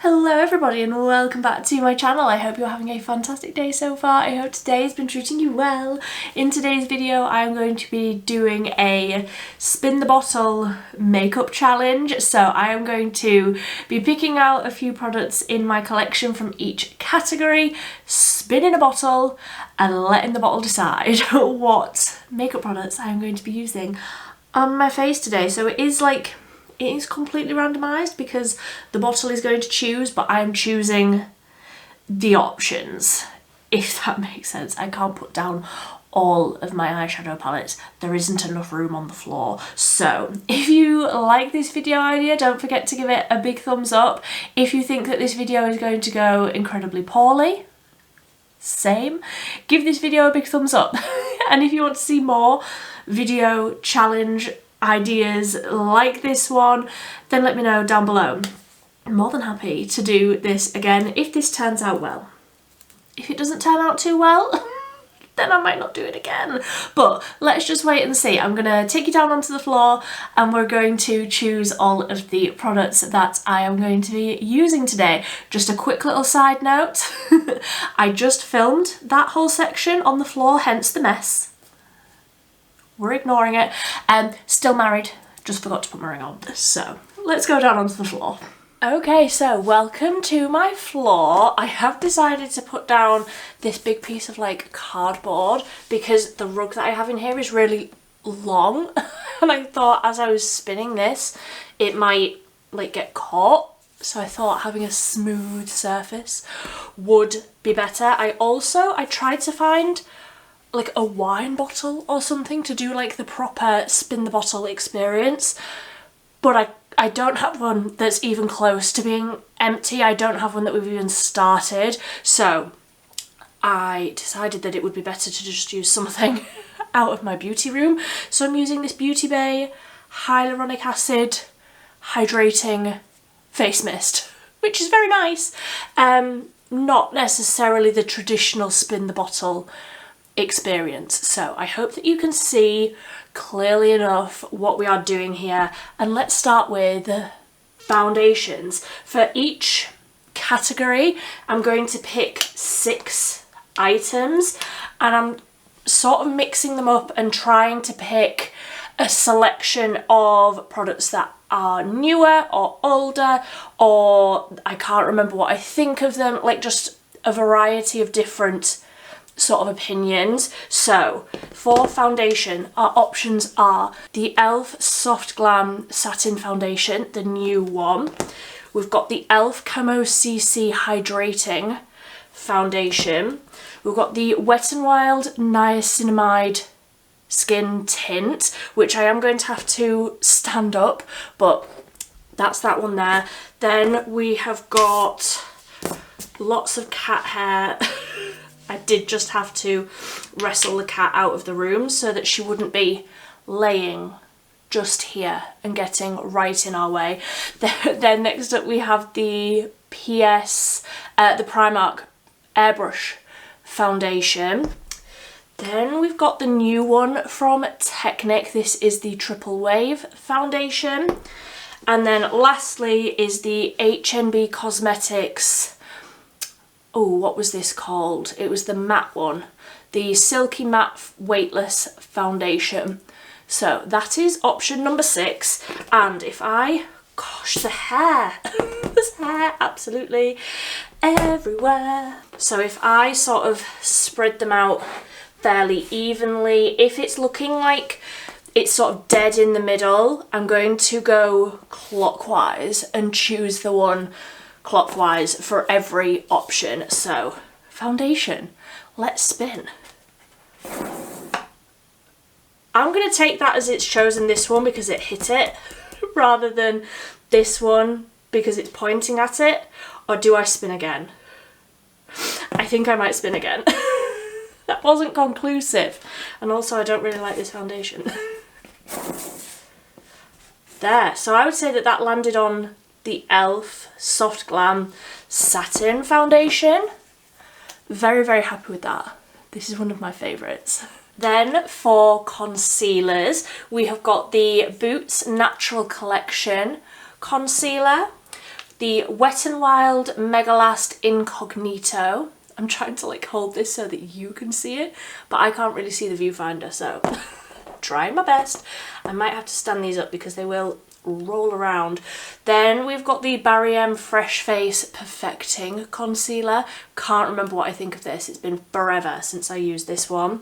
Hello everybody and welcome back to my channel. I hope you're having a fantastic day so far. I hope today's been treating you well. In today's video I'm going to be doing a spin the bottle makeup challenge. So I am going to be picking out a few products in my collection from each category, spinning a bottle and letting the bottle decide what makeup products I'm going to be using on my face today. So it is completely randomised because the bottle is going to choose, but I'm choosing the options, if that makes sense. I can't put down all of my eyeshadow palettes. There isn't enough room on the floor. So if you like this video idea, don't forget to give it a big thumbs up. If you think that this video is going to go incredibly poorly, same, give this video a big thumbs up. And if you want to see more video challenge ideas like this one, then let me know down below. I'm more than happy to do this again if this turns out well. If it doesn't turn out too well, then I might not do it again. But let's just wait and see. I'm gonna take you down onto the floor and we're going to choose all of the products that I am going to be using today. Just a quick little side note, I just filmed that whole section on the floor, hence the mess. We're ignoring it. Still married, just forgot to put my ring on. So let's go down onto the floor. Okay, so welcome to my floor. I have decided to put down this big piece of cardboard because the rug that I have in here is really long. And I thought as I was spinning this, it might get caught. So I thought having a smooth surface would be better. I tried to find a wine bottle or something to do the proper spin the bottle experience, but I don't have one that's even close to being empty. I don't have one that we've even started, so I decided that it would be better to just use something out of my beauty room. So I'm using this Beauty Bay hyaluronic acid hydrating face mist, which is very nice. Not necessarily the traditional spin the bottle experience. So I hope that you can see clearly enough what we are doing here. And let's start with foundations. For each category, I'm going to pick 6 items and I'm sort of mixing them up and trying to pick a selection of products that are newer or older, or I can't remember what I think of them, just a variety of different sort of opinions. So for foundation, our options are the e.l.f. Soft Glam Satin Foundation, the new one. We've got the e.l.f. Camo CC Hydrating Foundation. We've got the Wet n Wild Niacinamide Skin Tint, which I am going to have to stand up, but that's that one there. Then we have got lots of cat hair. I did just have to wrestle the cat out of the room so that she wouldn't be laying just here and getting right in our way. Then next up we have the the Primark Airbrush Foundation. Then we've got the new one from Technic. This is the Triple Wave Foundation. And then lastly is the HNB Cosmetics, oh, what was this called? It was the matte one, the Silky Matte Weightless Foundation. So that is option number 6. And if gosh, the hair, there's hair absolutely everywhere. So if I sort of spread them out fairly evenly, if it's looking like it's sort of dead in the middle, I'm going to go clockwise and choose the one clockwise for every option. So foundation, let's spin. I'm going to take that as it's chosen this one because it hit it rather than this one because it's pointing at it. Or do I spin again? I think I might spin again. That wasn't conclusive. And also I don't really like this foundation. There, so I would say that that landed on the e.l.f. Soft Glam Satin Foundation. Very, very happy with that. This is one of my favourites. Then for concealers, we have got the Boots Natural Collection Concealer. the Wet n Wild Mega Last Incognito. I'm trying to like hold this so that you can see it, but I can't really see the viewfinder, so trying my best. I might have to stand these up because they will roll around. Then we've got the Barry M Fresh Face Perfecting Concealer. Can't remember what I think of this. It's been forever since I used this one.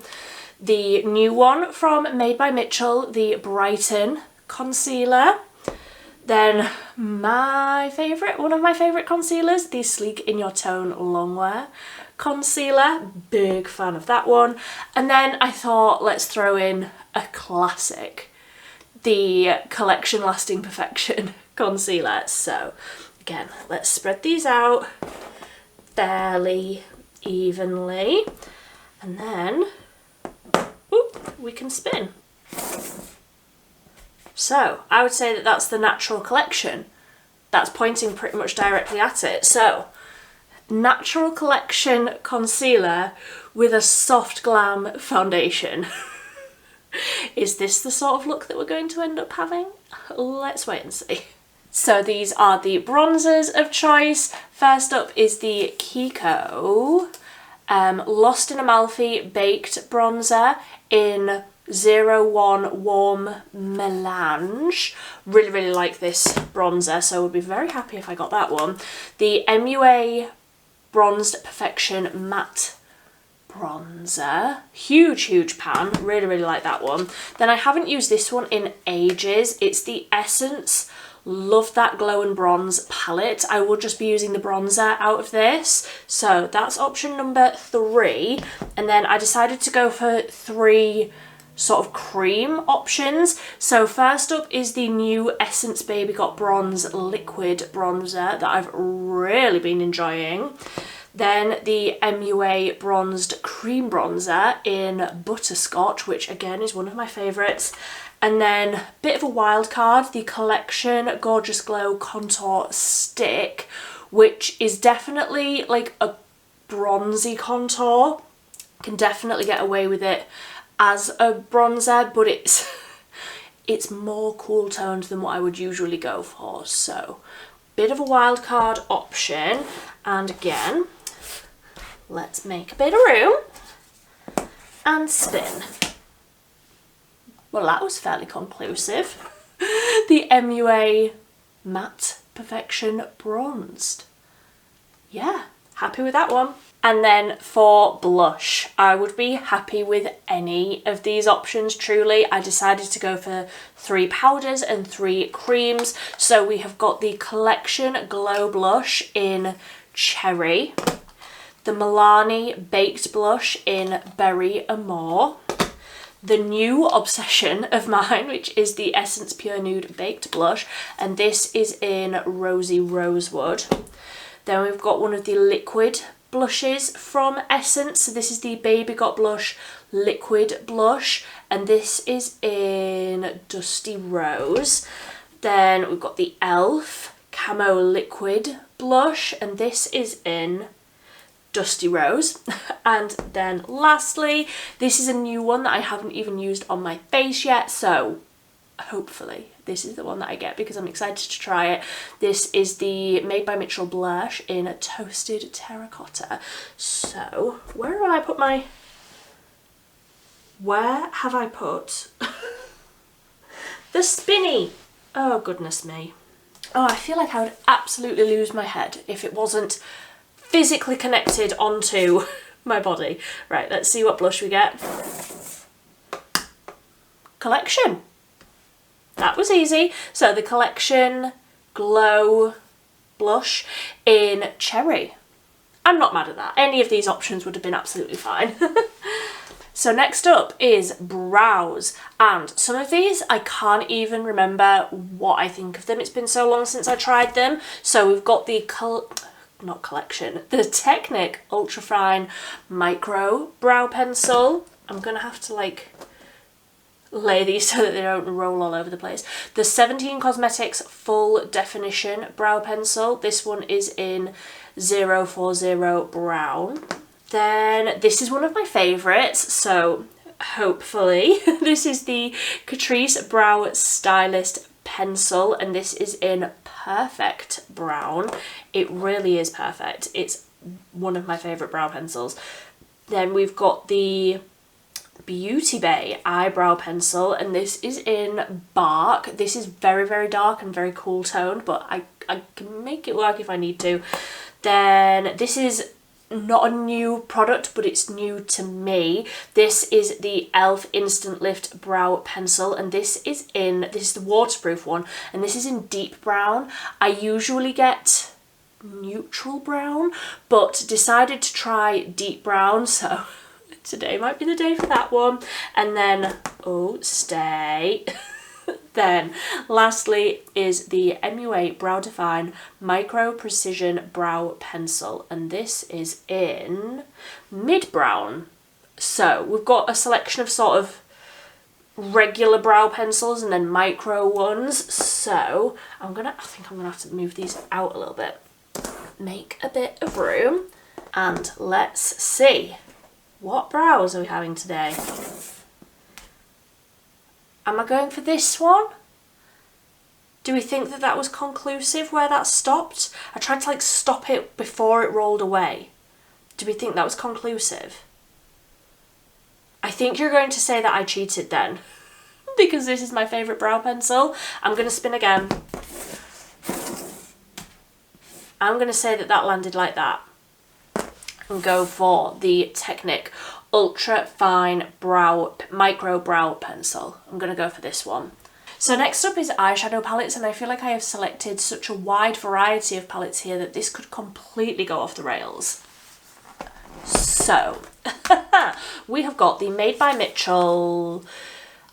The new one from Made by Mitchell, the Brighten Concealer. Then my favourite, one of my favourite concealers, the Sleek In Your Tone Longwear Concealer. Big fan of that one. And then I thought, let's throw in a classic, the Collection Lasting Perfection Concealer. So again, let's spread these out fairly evenly, and then we can spin. So I would say that that's the Natural Collection. That's pointing pretty much directly at it. So Natural Collection Concealer with a Soft Glam Foundation. Is this the sort of look that we're going to end up having? Let's wait and see. So these are the bronzers of choice. First up is the Kiko Lost in Amalfi Baked Bronzer in 01 Warm Melange. Really, really like this bronzer, so would be very happy if I got that one. The MUA Bronzed Perfection Matte Bronzer. Huge pan. Really, really like that one. Then I haven't used this one in ages. It's the Essence Love That Glow and Bronze palette. I will just be using the bronzer out of this. So that's option number 3. And then I decided to go for 3 sort of cream options. So first up is the new Essence Baby Got Bronze liquid bronzer that I've really been enjoying. Then the MUA Bronzed Cream Bronzer in Butterscotch, which again is one of my favourites. And then, bit of a wild card, the Collection Gorgeous Glow Contour Stick, which is definitely like a bronzy contour. Can definitely get away with it as a bronzer, but it's more cool toned than what I would usually go for. So, bit of a wild card option. And again, let's make a bit of room and spin. Well, that was fairly conclusive. The MUA Matte Perfection Bronzed. Yeah, happy with that one. And then for blush, I would be happy with any of these options, truly. I decided to go for 3 powders and 3 creams. So we have got the Collection Glow Blush in Cherry, the Milani Baked Blush in Berry Amore, the new obsession of mine, which is the Essence Pure Nude Baked Blush, and this is in Rosy Rosewood. Then we've got one of the liquid blushes from Essence. So this is the Baby Got Blush Liquid Blush, and this is in Dusty Rose. Then we've got the e.l.f. Camo Liquid Blush, and this is in Dusty Rose. And then lastly, this is a new one that I haven't even used on my face yet, so hopefully this is the one that I get because I'm excited to try it. This is the Made by Mitchell blush in Toasted Terracotta. So where have I put the spinny? Oh goodness me. Oh, I feel like I would absolutely lose my head if it wasn't physically connected onto my body. Right, let's see what blush we get. Collection. That was easy. So the Collection Glow Blush in Cherry. I'm not mad at that. Any of these options would have been absolutely fine. So next up is brows, and some of these I can't even remember what I think of them. It's been so long since I tried them. So we've got the the Technic Ultrafine Micro Brow Pencil. I'm gonna have to like lay these so that they don't roll all over the place. The 17 Cosmetics Full Definition Brow Pencil. This one is in 040 Brown. Then this is one of my favourites, so hopefully this is the Catrice Brow Stylist pencil, and this is in Perfect Brown. It really is perfect. It's one of my favourite brow pencils. Then we've got the Beauty Bay eyebrow pencil, and this is in Bark. This is very, very dark and very cool toned, but I can make it work if I need to. Then this is not a new product, but it's new to me. This is the e.l.f. Instant Lift Brow Pencil, and this is the waterproof one, and this is in deep brown. I usually get neutral brown, but decided to try deep brown, so today might be the day for that one. And then, oh, stay. Then lastly is the MUA Brow Define Micro Precision Brow Pencil, and this is in mid brown. So we've got a selection of sort of regular brow pencils and then micro ones. So I think I'm gonna have to move these out a little bit, make a bit of room, and let's see, what brows are we having today? Am I going for this one? Do we think that that was conclusive where that stopped? I tried to like stop it before it rolled away. Do we think that was conclusive? I think you're going to say that I cheated then, because this is my favourite brow pencil. I'm going to spin again. I'm going to say that that landed like that and go for the Technic Ultra Fine Micro Brow Pencil. I'm going to go for this one. So next up is eyeshadow palettes, and I feel like I have selected such a wide variety of palettes here that this could completely go off the rails. So we have got the Made by Mitchell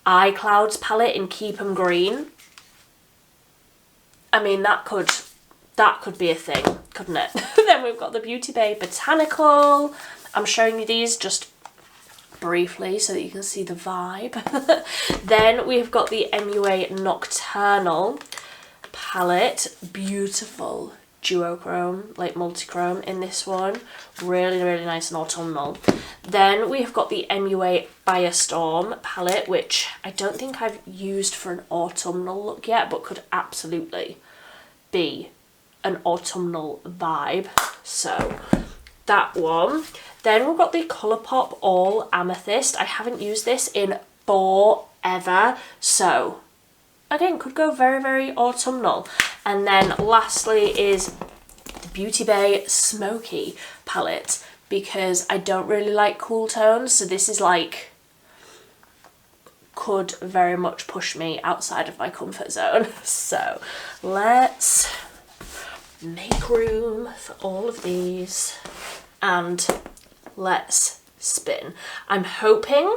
Eye Clouds palette in Keep 'em Green. I mean, that could be a thing, couldn't it? Then we've got the Beauty Bay Botanical. I'm showing you these just briefly so that you can see the vibe. Then we've got the MUA Nocturnal palette, beautiful duochrome, like multi-chrome in this one, really, really nice and autumnal. Then we have got the MUA Firestorm palette, which I don't think I've used for an autumnal look yet, but could absolutely be an autumnal vibe, so that one. Then we've got the Colourpop All Amethyst. I haven't used this in forever, so again, could go very, very autumnal. And then lastly is the Beauty Bay Smoky palette, because I don't really like cool tones, so this is like, could very much push me outside of my comfort zone. So let's make room for all of these and let's spin. I'm hoping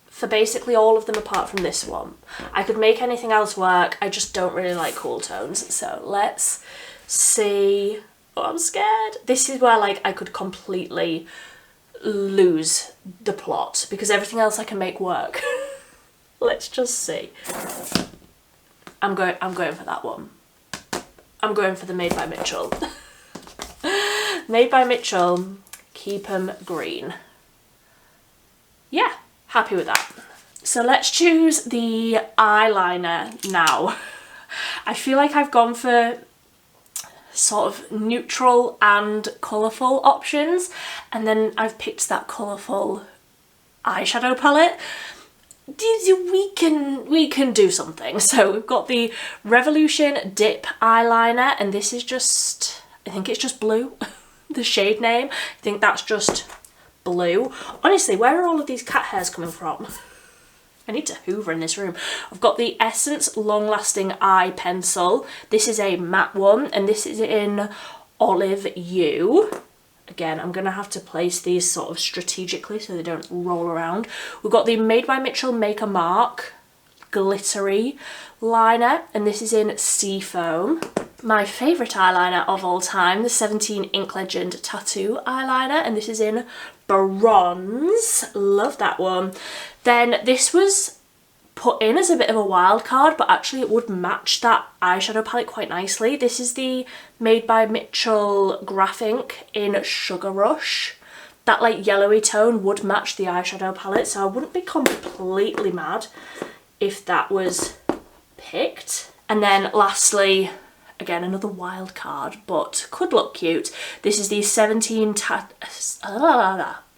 for basically all of them apart from this one. I could make anything else work, I just don't really like cool tones. So let's see. Oh, I'm scared. This is where like I could completely lose the plot, because everything else I can make work. Let's just see. I'm going for that one. I'm going for the Made by Mitchell. Made by Mitchell, Keep 'em Green. Yeah, happy with that. So let's choose the eyeliner now. I feel like I've gone for sort of neutral and colourful options, and then I've picked that colourful eyeshadow palette. We can do something. So we've got the Revolution Dip eyeliner, and this is just, I think it's just blue. The shade name, I think that's just blue. Honestly, where are all of these cat hairs coming from? I need to hoover in this room. I've got the Essence Long Lasting Eye Pencil. This is a matte one, and this is in Olive Hue. Again, I'm going to have to place these sort of strategically so they don't roll around. We've got the Made by Mitchell Make a Mark glittery liner, and this is in Seafoam. My favourite eyeliner of all time, the 17 Ink Legend Tattoo eyeliner, and this is in Bronze. Love that one. Then this was put in as a bit of a wild card, but actually it would match that eyeshadow palette quite nicely. This is the Made by Mitchell Graph Ink in Sugar Rush. That like yellowy tone would match the eyeshadow palette, so I wouldn't be completely mad if that was picked. And then lastly, again, another wild card, but could look cute. This is the 17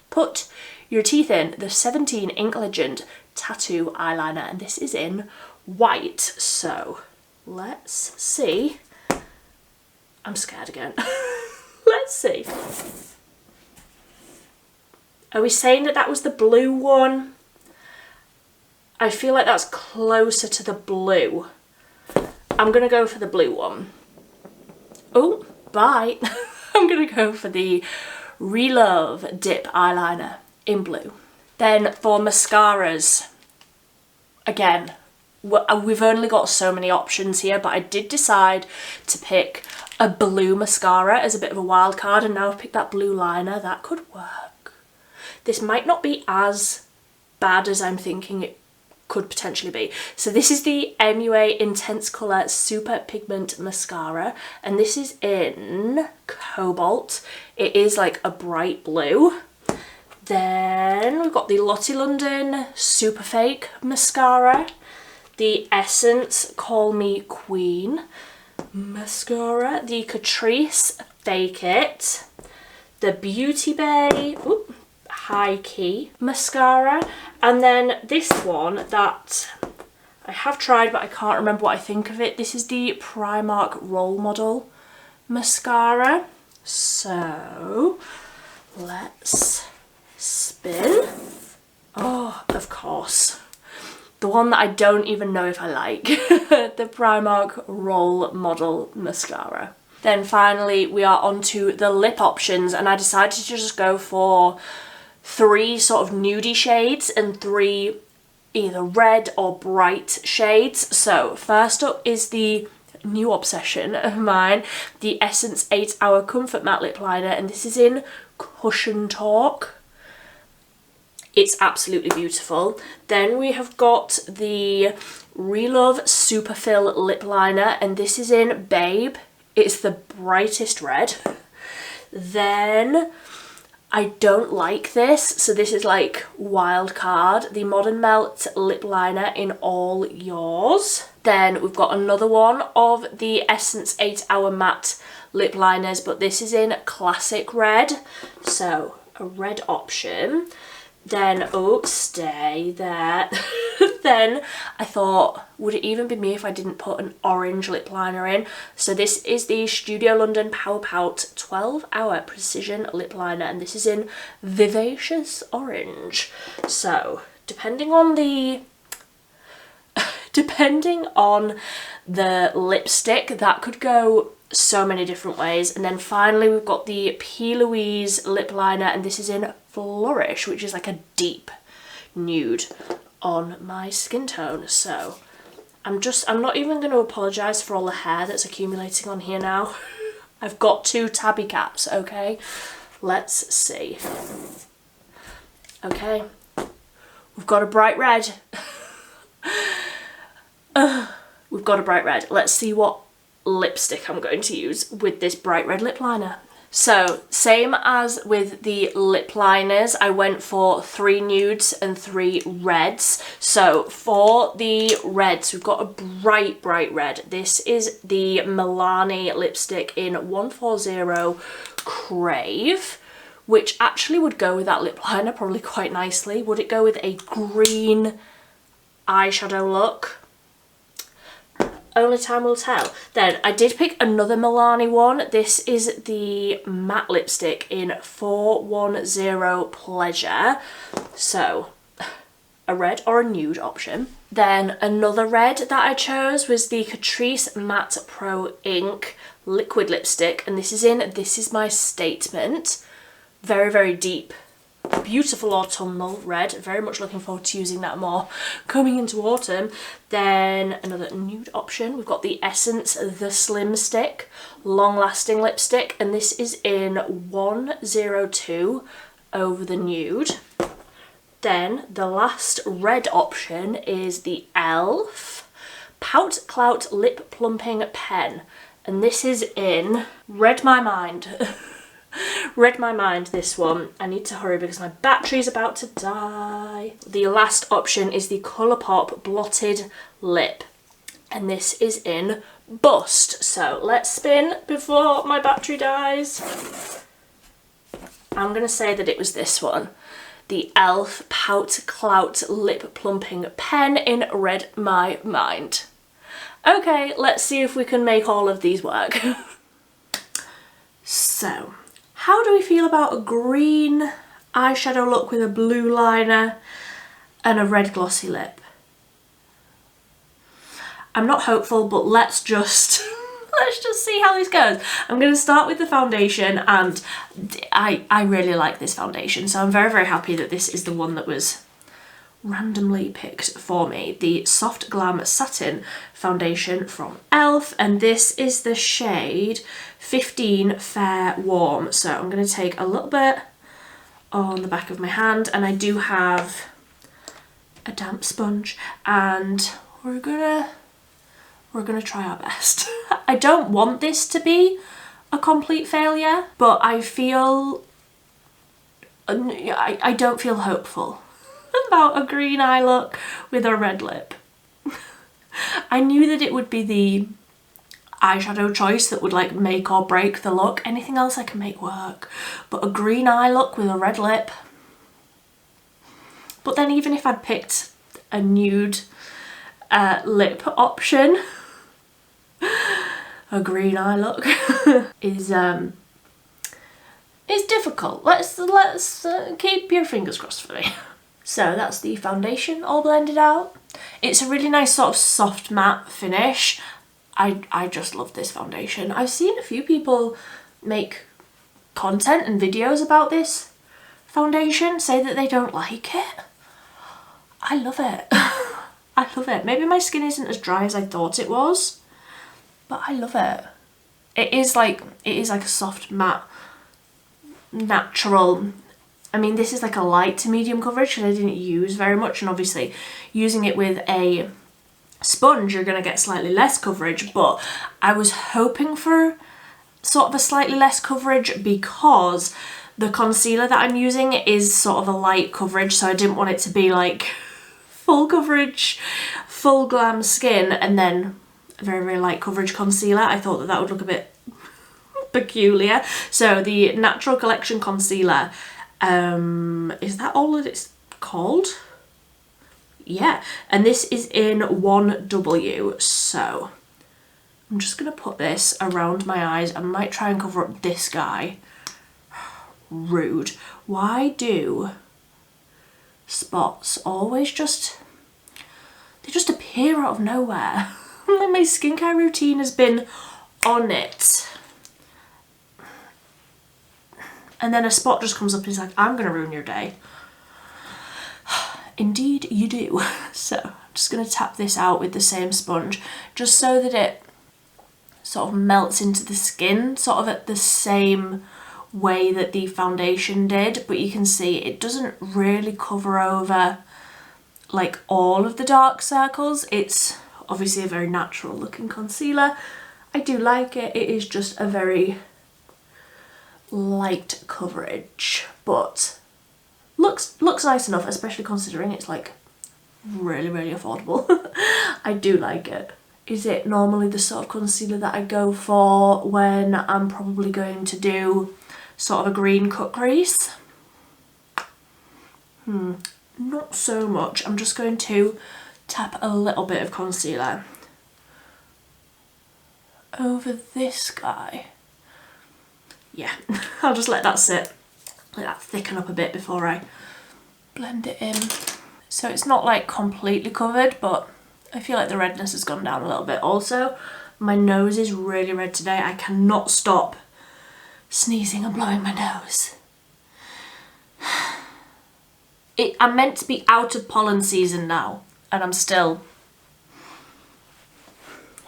Put Your Teeth In, the 17 Ink Legend Tattoo Eyeliner, and this is in white. So let's see. I'm scared again. Let's see. Are we saying that that was the blue one? I feel like that's closer to the blue. I'm gonna go for the blue one. Oh, bye. I'm gonna go for the Relove Dip Eyeliner in blue. Then for mascaras, again, we've only got so many options here, but I did decide to pick a blue mascara as a bit of a wild card, and now I've picked that blue liner. That could work. This might not be as bad as I'm thinking it could potentially be. So this is the MUA Intense Colour Super Pigment Mascara, and this is in Cobalt. It is like a bright blue. Then we've got the Lottie London Super Fake Mascara, the Essence Call Me Queen Mascara, the Catrice Fake It, the Beauty Bay High Key Mascara, and then this one that I have tried but I can't remember what I think of it. This is the Primark Role Model Mascara. So let's spin. Oh, of course. The one that I don't even know if I like. The Primark Role Model Mascara. Then finally we are onto the lip options, and I decided to just go for 3 sort of nudie shades and 3 either red or bright shades. So first up is the new obsession of mine, the Essence 8 Hour Comfort Matte Lip Liner, and this is in Cushion Talk. It's absolutely beautiful. Then we have got the Relove Superfill Lip Liner, and this is in Babe. It's the brightest red. Then I don't like this, so this is like wild card, the Modern Melt Lip Liner in All Yours. Then we've got another one of the Essence 8 Hour Matte Lip Liners, but this is in Classic Red, so a red option. Then, oh, stay there. Then I thought, would it even be me if I didn't put an orange lip liner in? So this is the Studio London Power Pout 12 Hour Precision Lip Liner, and this is in Vivacious Orange. So depending on the lipstick, that could go so many different ways. And then finally we've got the P. Louise lip liner, and this is in Flourish, which is like a deep nude on my skin tone. So I'm not even going to apologise for all the hair that's accumulating on here now. I've got 2 tabby caps, okay? Let's see. Okay, we've got a bright red. We've got a bright red. Let's see what lipstick I'm going to use with this bright red lip liner. So same as with the lip liners, I went for 3 nudes and 3 reds. So for the reds, we've got a bright red. This is the Milani lipstick in 140 Crave, which actually would go with that lip liner probably quite nicely. Would it go with a green eyeshadow look? Only time will tell. Then I did pick another Milani one. This is the matte lipstick in 410 Pleasure. So a red or a nude option. Then another red that I chose was the Catrice Matte Pro Ink liquid lipstick, and this is in This Is My Statement. Very deep, beautiful autumnal red. Very much looking forward to using that more coming into autumn. Then another nude option, we've got the Essence The Slim Stick long lasting lipstick, and this is in 102 Over the Nude. Then the last red option is the e.l.f. Pout Clout Lip Plumping Pen, and this is in Read My Mind. Read My Mind, this one. I need to hurry because my battery's about to die. The last option is the Colourpop Blotted Lip. and this is in Bust. So let's spin before my battery dies. I'm going to say that it was this one. The e.l.f. Pout Clout Lip Plumping Pen in Red My Mind. Okay, let's see if we can make all of these work. So, how do we feel about a green eyeshadow look with a blue liner and a red glossy lip? I'm not hopeful, but let's just see how this goes. I'm going to start with the foundation, and I really like this foundation, so I'm very, very happy that this is the one that was randomly picked for me. The Soft Glam Satin Foundation from e.l.f. and this is the shade 15 Fair Warm. So I'm going to take a little bit on the back of my hand, and I do have a damp sponge, and we're gonna try our best. I don't want this to be a complete failure, but I feel I don't feel hopeful about a green eye look with a red lip. I knew that it would be the eyeshadow choice that would like make or break the look. Anything else I can make work, but a green eye look with a red lip. But then even if I'd picked a nude lip option, a green eye look is difficult. Let's keep your fingers crossed for me. So that's the foundation all blended out. It's a really nice sort of soft matte finish. I just love this foundation. I've seen a few people make content and videos about this foundation, say that they don't like it. I love it. I love it. Maybe my skin isn't as dry as I thought it was, but I love it. It is like a soft matte, natural. I mean, this is like a light to medium coverage because I didn't use very much, and obviously using it with a sponge you're going to get slightly less coverage, but I was hoping for sort of a slightly less coverage because the concealer that I'm using is sort of a light coverage, so I didn't want it to be like full coverage, full glam skin and then a very, very light coverage concealer. I thought that that would look a bit peculiar. So the Natural Collection concealer, is that all that it's called? Yeah, and this is in 1W, so I'm just going to put this around my eyes. I might try and cover up this guy. Rude. Why do spots always just appear out of nowhere? My skincare routine has been on it, and then a spot just comes up and is like, I'm going to ruin your day. Indeed you do. So I'm just going to tap this out with the same sponge just so that it sort of melts into the skin, sort of at the same way that the foundation did, but you can see it doesn't really cover over like all of the dark circles. It's obviously a very natural looking concealer. I do like it. It is just a very light coverage, but looks nice enough, especially considering it's like really, really affordable. I do like it. Is it normally the sort of concealer that I go for when I'm probably going to do sort of a green cut crease? Not so much. I'm just going to tap a little bit of concealer over this guy. Yeah, I'll just let that sit, let that thicken up a bit before I blend it in. So it's not like completely covered, but I feel like the redness has gone down a little bit. Also, my nose is really red today. I cannot stop sneezing and blowing my nose. I'm meant to be out of pollen season now, and I'm still...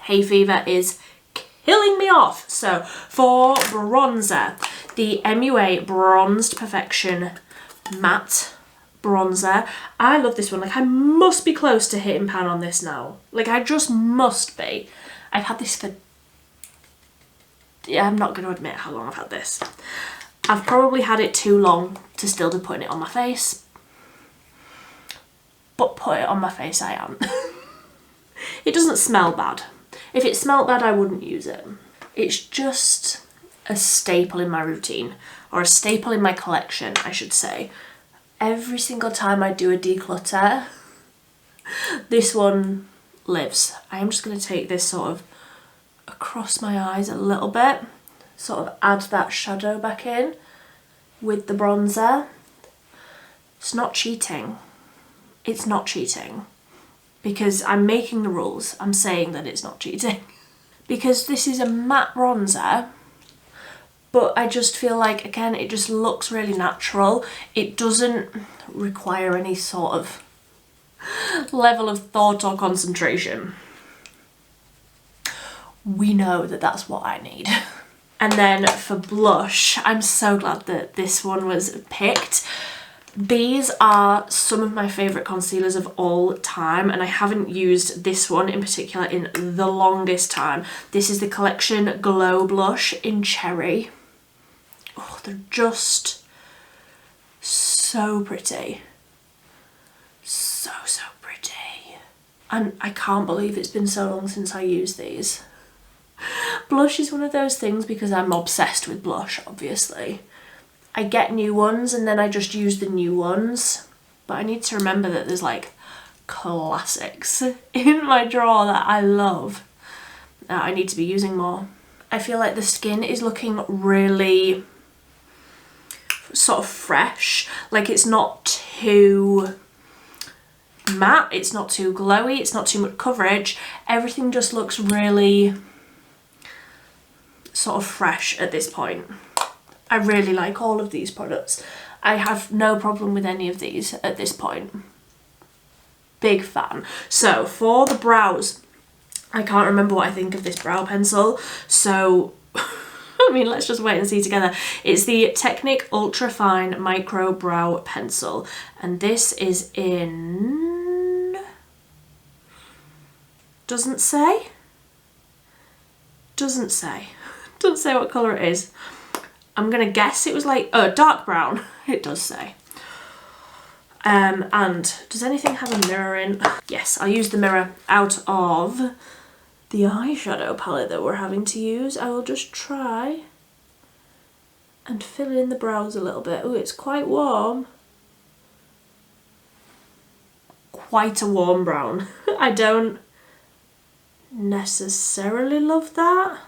Hay fever is killing me off. So for bronzer, the MUA Bronzed Perfection Matte Bronzer. I love this one. Like, I must be close to hitting pan on this now. Like, I just must be. I've had this for... Yeah, I'm not going to admit how long I've had this. I've probably had it too long to still be putting it on my face. But put it on my face I am. It doesn't smell bad. If it smelled bad, I wouldn't use it. It's just a staple in my routine, or a staple in my collection, I should say. Every single time I do a declutter, this one lives. I am just going to take this sort of across my eyes a little bit, sort of add that shadow back in with the bronzer. It's not cheating. It's not cheating. Because I'm making the rules. I'm saying that it's not cheating. Because this is a matte bronzer, but I just feel like, again, it just looks really natural. It doesn't require any sort of level of thought or concentration. We know that that's what I need. And then for blush, I'm so glad that this one was picked. These are some of my favourite concealers of all time, and I haven't used this one in particular in the longest time. This is the Collection Glow Blush in Cherry. Oh, they're just so pretty. So pretty. And I can't believe it's been so long since I used these. Blush is one of those things, because I'm obsessed with blush, obviously. I get new ones and then I just use the new ones. But I need to remember that there's like classics in my drawer that I love, that I need to be using more. I feel like the skin is looking really sort of fresh. Like, it's not too matte, it's not too glowy, it's not too much coverage. Everything just looks really sort of fresh at this point. I really like all of these products. I have no problem with any of these at this point. Big fan. So for the brows, I can't remember what I think of this brow pencil, so I mean, let's just wait and see together. It's the Technic Ultra Fine Micro Brow Pencil, and this is in... Doesn't say what colour it is. I'm gonna guess it was like, oh, dark brown. It does say. And does anything have a mirror in? Yes, I'll use the mirror out of the eyeshadow palette that we're having to use. I will just try and fill in the brows a little bit. Oh, it's quite warm. Quite a warm brown. I don't necessarily love that.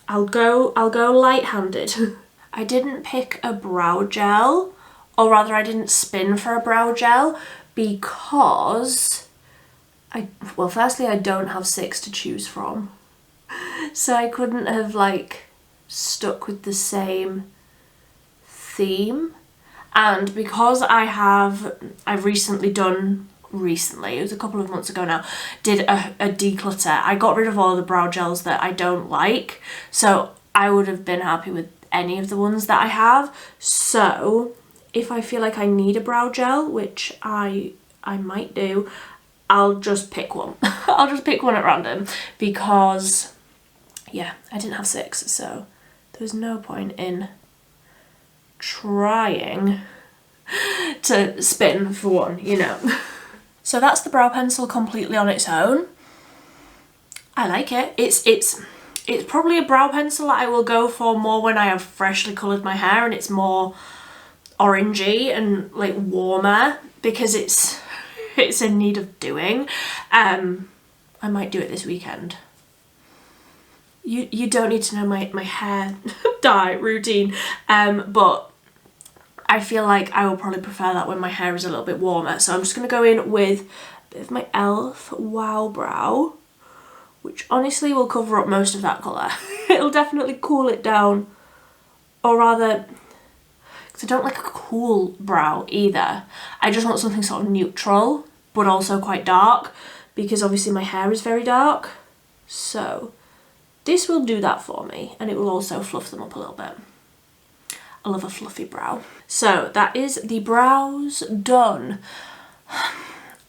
I'll go light-handed. I didn't pick a brow gel, or rather I didn't spin for a brow gel, because well, firstly, I don't have 6 to choose from. So I couldn't have like stuck with the same theme. And because I've recently, it was a couple of months ago now, did a declutter. I got rid of all the brow gels that I don't like, so I would have been happy with any of the ones that I have. So if I feel like I need a brow gel, which I might do, I'll just pick one. I'll just pick one at random, because yeah, I didn't have 6, so there was no point in trying to spin for one, you know. So that's the brow pencil completely on its own. I like it. It's probably a brow pencil that I will go for more when I have freshly coloured my hair and it's more orangey and like warmer, because it's in need of doing. I might do it this weekend. You don't need to know my hair dye routine, but I feel like I will probably prefer that when my hair is a little bit warmer. So I'm just going to go in with a bit of my e.l.f. Wow Brow, which honestly will cover up most of that colour. It'll definitely cool it down, or rather, because I don't like a cool brow either. I just want something sort of neutral, but also quite dark, because obviously my hair is very dark. So this will do that for me, and it will also fluff them up a little bit. I love a fluffy brow. So that is the brows done.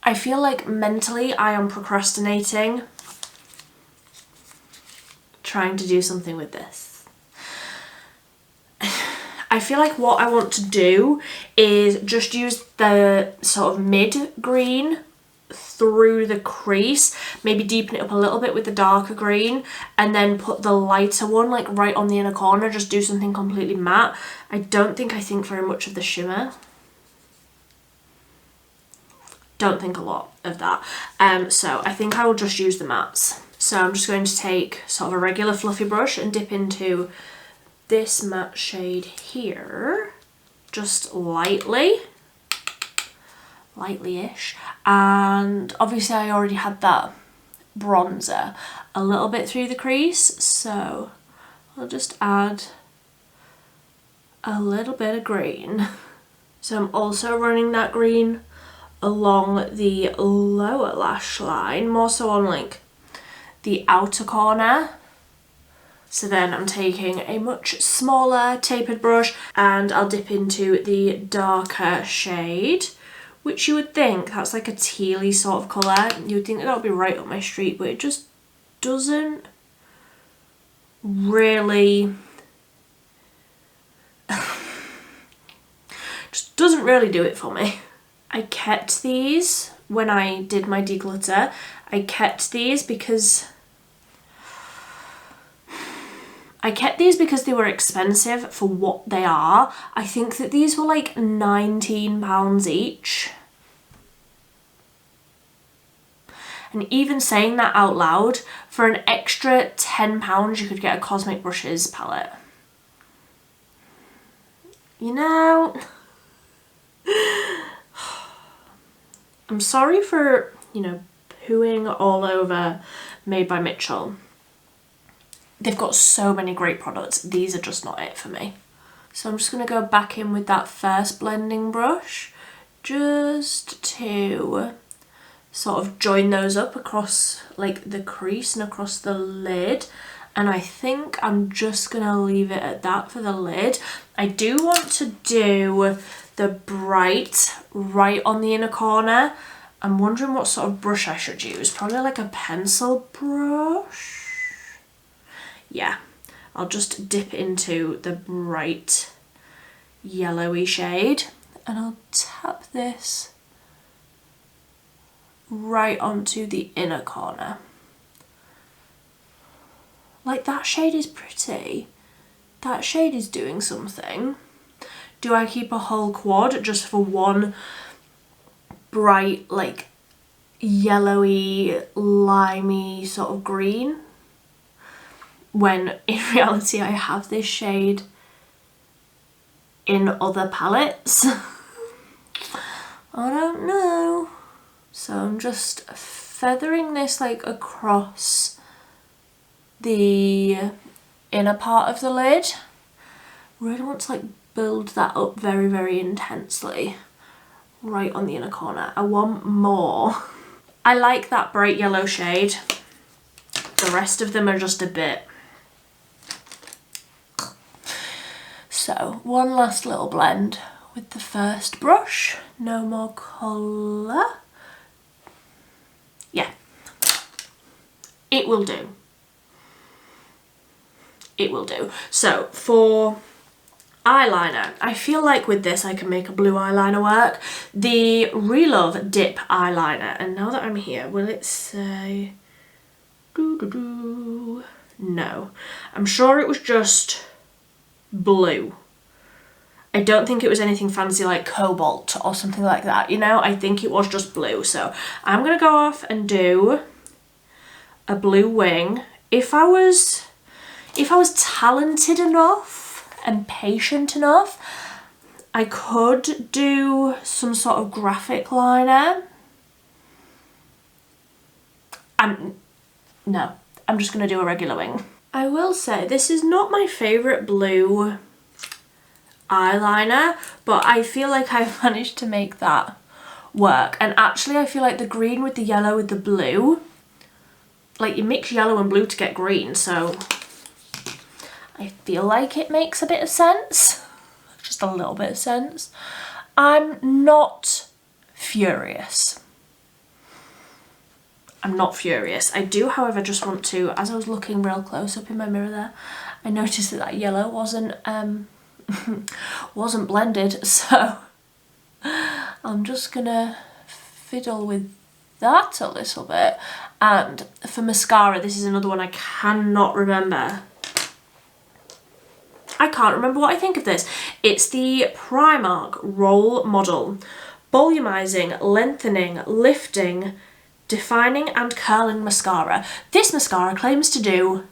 I feel like mentally I am procrastinating trying to do something with this. I feel like what I want to do is just use the sort of mid green through the crease, maybe deepen it up a little bit with the darker green, and then put the lighter one like right on the inner corner, just do something completely matte. I don't think I think very much of the shimmer. Don't think a lot of that. So I think I will just use the mattes. So I'm just going to take sort of a regular fluffy brush and dip into this matte shade here, just lightly-ish. And obviously I already had that bronzer a little bit through the crease, so I'll just add a little bit of green. So I'm also running that green along the lower lash line, more so on like the outer corner. So then I'm taking a much smaller tapered brush and I'll dip into the darker shade, which you would think that's like a tealy sort of colour. You would think that would be right up my street, but it just doesn't really just doesn't really do it for me. I kept these when I did my declutter. I kept these because they were expensive for what they are. I think that these were like £19 each. And even saying that out loud, for an extra £10 you could get a Cosmic Brushes palette. You know, I'm sorry for, you know, pooing all over Made by Mitchell. They've got so many great products. These are just not it for me. So I'm just going to go back in with that first blending brush just to sort of join those up across like the crease and across the lid. And I think I'm just going to leave it at that for the lid. I do want to do the bright right on the inner corner. I'm wondering what sort of brush I should use. Probably like a pencil brush. Yeah, I'll just dip into the bright yellowy shade and I'll tap this right onto the inner corner. Like, that shade is pretty. That shade is doing something. Do I keep a whole quad just for one bright, like, yellowy, limey sort of green? When in reality I have this shade in other palettes. I don't know. So I'm just feathering this like across the inner part of the lid. Really want to like build that up very, very intensely right on the inner corner. I want more. I like that bright yellow shade. The rest of them are just a bit. So one last little blend with the first brush. No more colour. Yeah, it will do. It will do. So for eyeliner, I feel like with this I can make a blue eyeliner work. The Relove Dip eyeliner, and now that I'm here, will it say no? I'm sure it was just blue. I don't think it was anything fancy like cobalt or something like that, you know? I think it was just blue. So I'm gonna go off and do a blue wing. If I was talented enough and patient enough, I could do some sort of graphic liner. No, I'm just gonna do a regular wing. I will say this is not my favourite blue eyeliner, but I feel like I've managed to make that work. And actually I feel like the green with the yellow with the blue, like you mix yellow and blue to get green, so I feel like it makes a bit of sense. Just a little bit of sense. I'm not furious. I'm not furious. I do, however, just want to, as I was looking real close up in my mirror there, I noticed that that yellow wasn't wasn't blended, so I'm just gonna fiddle with that a little bit. And for mascara, this is another one I cannot remember. I can't remember what I think of this. It's the Primark Role Model. Volumizing, lengthening, lifting, defining and curling mascara. This mascara claims to do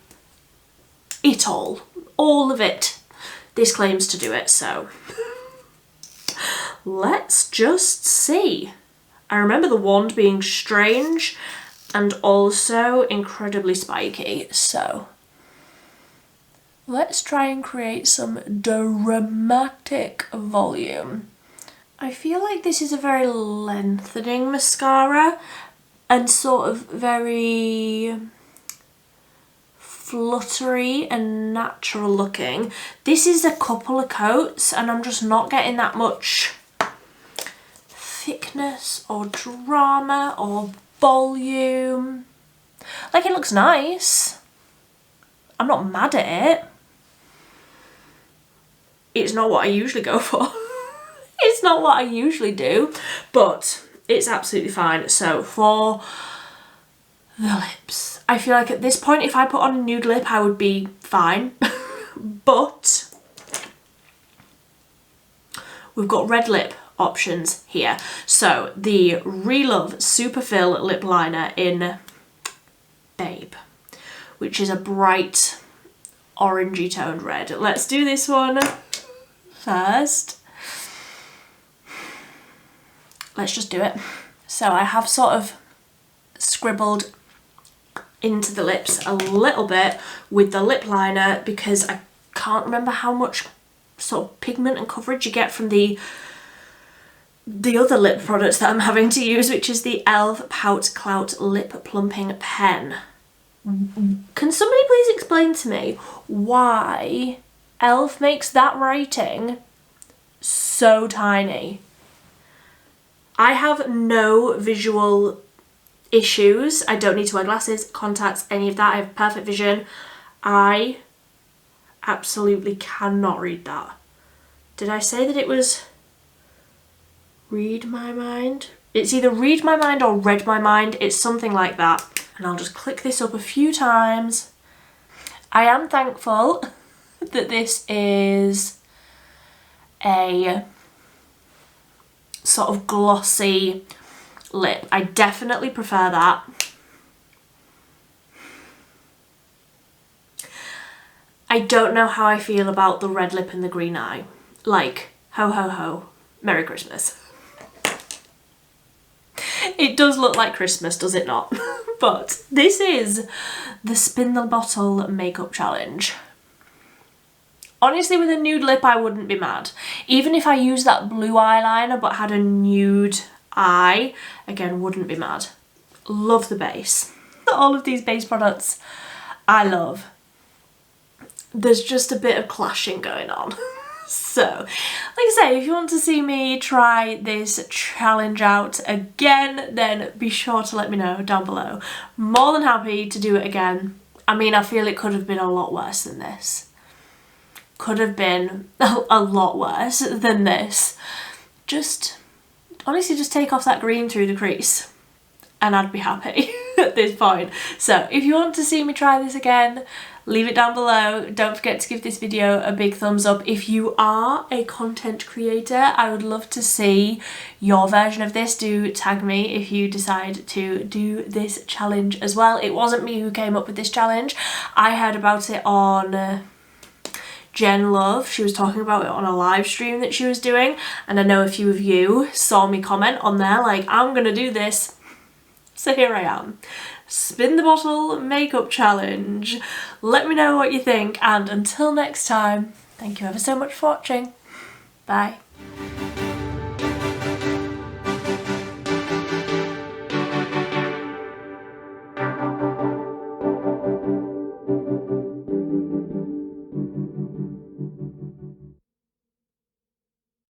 it all of it. This claims to do it, so let's just see. I remember the wand being strange and also incredibly spiky, so let's try and create some dramatic volume. I feel like this is a very lengthening mascara and sort of very fluttery and natural looking. This is a couple of coats and I'm just not getting that much thickness or drama or volume. Like, it looks nice. I'm not mad at it. It's not what I usually go for. It's not what I usually do, but it's absolutely fine. So for the lips, I feel like at this point, if I put on a nude lip, I would be fine. But we've got red lip options here. So the Relove Superfill Lip Liner in Babe, which is a bright orangey toned red. Let's do this one first. Let's just do it. So I have sort of scribbled into the lips a little bit with the lip liner because I can't remember how much sort of pigment and coverage you get from the other lip products that I'm having to use, which is the e.l.f. Pout Clout Lip Plumping Pen. Can somebody please explain to me why e.l.f. makes that writing so tiny? I have no visual issues. I don't need to wear glasses, contacts, any of that. I have perfect vision. I absolutely cannot read that. Did I say that it was read my mind? It's either read my mind or read my mind. It's something like that. And I'll just click this up a few times. I am thankful that this is a sort of glossy lip. I definitely prefer that. I don't know how I feel about the red lip and the green eye. Like, ho ho ho, Merry Christmas. It does look like Christmas, does it not? But this is the Spin the Bottle Makeup Challenge. Honestly, with a nude lip, I wouldn't be mad. Even if I used that blue eyeliner but had a nude eye, again, wouldn't be mad. Love the base. All of these base products, I love. There's just a bit of clashing going on. So, like I say, if you want to see me try this challenge out again, then be sure to let me know down below. More than happy to do it again. I mean, I feel it could have been a lot worse than this. Could have been a lot worse than this. Just, honestly, just take off that green through the crease and I'd be happy at this point. So if you want to see me try this again, leave it down below. Don't forget to give this video a big thumbs up. If you are a content creator, I would love to see your version of this. Do tag me if you decide to do this challenge as well. It wasn't me who came up with this challenge. I heard about it on Jen Love. She was talking about it on a live stream that she was doing, and I know a few of you saw me comment on there like, I'm gonna do this. So here I am. Spin the Bottle Makeup Challenge. Let me know what you think, and until next time, thank you ever so much for watching. Bye.